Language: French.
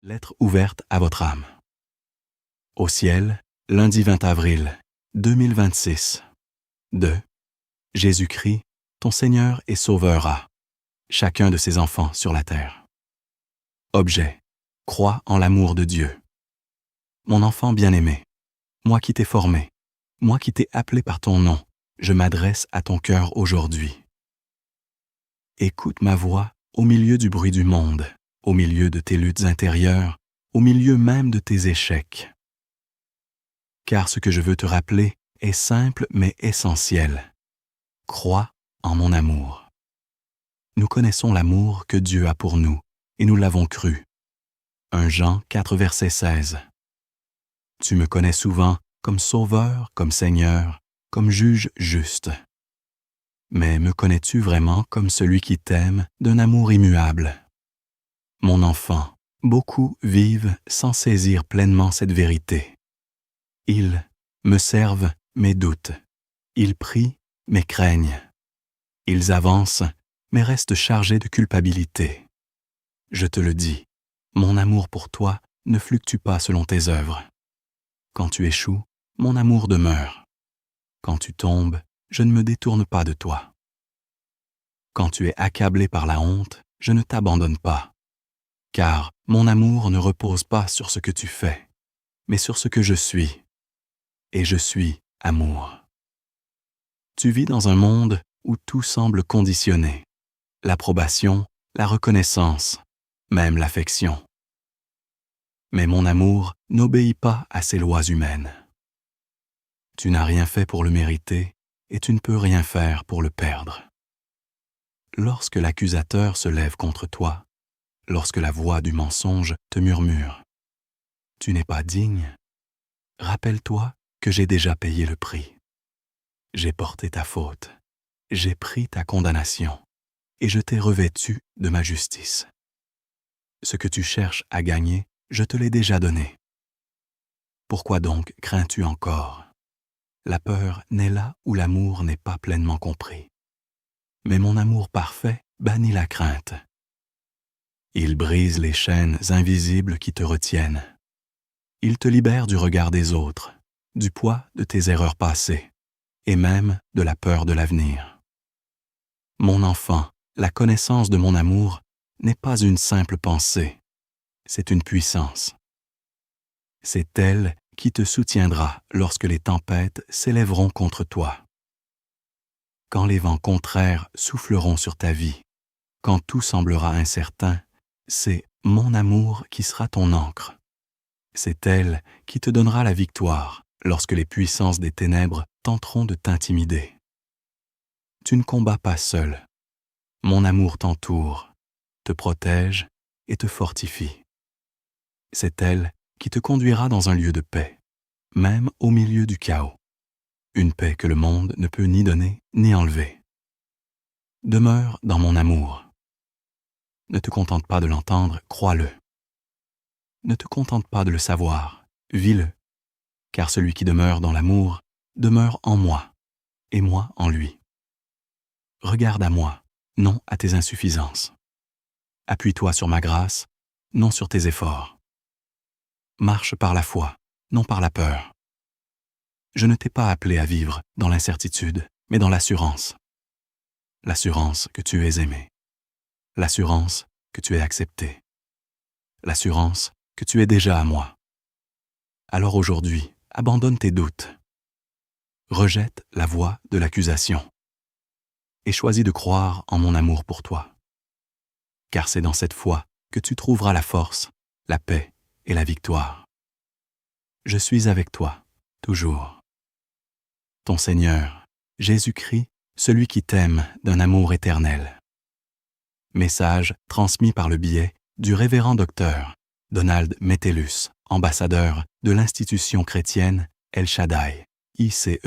Lettre ouverte à votre âme. Au ciel, lundi 20 avril 2026. De Jésus-Christ, ton Seigneur et Sauveur à chacun de ses enfants sur la terre. Objet. Crois en l'amour de Dieu. Mon enfant bien-aimé, moi qui t'ai formé, moi qui t'ai appelé par ton nom, je m'adresse à ton cœur aujourd'hui. Écoute ma voix au milieu du bruit du monde, au milieu de tes luttes intérieures, au milieu même de tes échecs. Car ce que je veux te rappeler est simple mais essentiel. Crois en mon amour. Nous connaissons l'amour que Dieu a pour nous, et nous l'avons cru. 1 Jean 4, verset 16. Tu me connais souvent comme Sauveur, comme Seigneur, comme Juge juste. Mais me connais-tu vraiment comme celui qui t'aime d'un amour immuable? Mon enfant, beaucoup vivent sans saisir pleinement cette vérité. Ils me servent mais doutent. Ils prient mais craignent. Ils avancent mais restent chargés de culpabilité. Je te le dis, mon amour pour toi ne fluctue pas selon tes œuvres. Quand tu échoues, mon amour demeure. Quand tu tombes, je ne me détourne pas de toi. Quand tu es accablé par la honte, je ne t'abandonne pas. Car mon amour ne repose pas sur ce que tu fais, mais sur ce que je suis. Et je suis amour. Tu vis dans un monde où tout semble conditionné. L'approbation, la reconnaissance, même l'affection. Mais mon amour n'obéit pas à ces lois humaines. Tu n'as rien fait pour le mériter et tu ne peux rien faire pour le perdre. Lorsque l'accusateur se lève contre toi, lorsque la voix du mensonge te murmure « Tu n'es pas digne », rappelle-toi que j'ai déjà payé le prix. J'ai porté ta faute, j'ai pris ta condamnation et je t'ai revêtu de ma justice. Ce que tu cherches à gagner, je te l'ai déjà donné. Pourquoi donc crains-tu encore? La peur n'est là où l'amour n'est pas pleinement compris. Mais mon amour parfait bannit la crainte. Il brise les chaînes invisibles qui te retiennent. Il te libère du regard des autres, du poids de tes erreurs passées, et même de la peur de l'avenir. Mon enfant, la connaissance de mon amour n'est pas une simple pensée, c'est une puissance. C'est elle qui te soutiendra lorsque les tempêtes s'élèveront contre toi. Quand les vents contraires souffleront sur ta vie, quand tout semblera incertain, c'est mon amour qui sera ton ancre. C'est elle qui te donnera la victoire lorsque les puissances des ténèbres tenteront de t'intimider. Tu ne combats pas seul. Mon amour t'entoure, te protège et te fortifie. C'est elle qui te conduira dans un lieu de paix, même au milieu du chaos. Une paix que le monde ne peut ni donner ni enlever. Demeure dans mon amour. Ne te contente pas de l'entendre, crois-le. Ne te contente pas de le savoir, vis-le, car celui qui demeure dans l'amour demeure en moi, et moi en lui. Regarde à moi, non à tes insuffisances. Appuie-toi sur ma grâce, non sur tes efforts. Marche par la foi, non par la peur. Je ne t'ai pas appelé à vivre dans l'incertitude, mais dans l'assurance. L'assurance que tu es aimé. L'assurance que tu es accepté. L'assurance que tu es déjà à moi. Alors aujourd'hui, abandonne tes doutes. Rejette la voix de l'accusation. Et choisis de croire en mon amour pour toi. Car c'est dans cette foi que tu trouveras la force, la paix et la victoire. Je suis avec toi, toujours. Ton Seigneur, Jésus-Christ, celui qui t'aime d'un amour éternel. Message transmis par le biais du révérend docteur Donald Metellus, ambassadeur de l'institution chrétienne El Shaddai, ICE.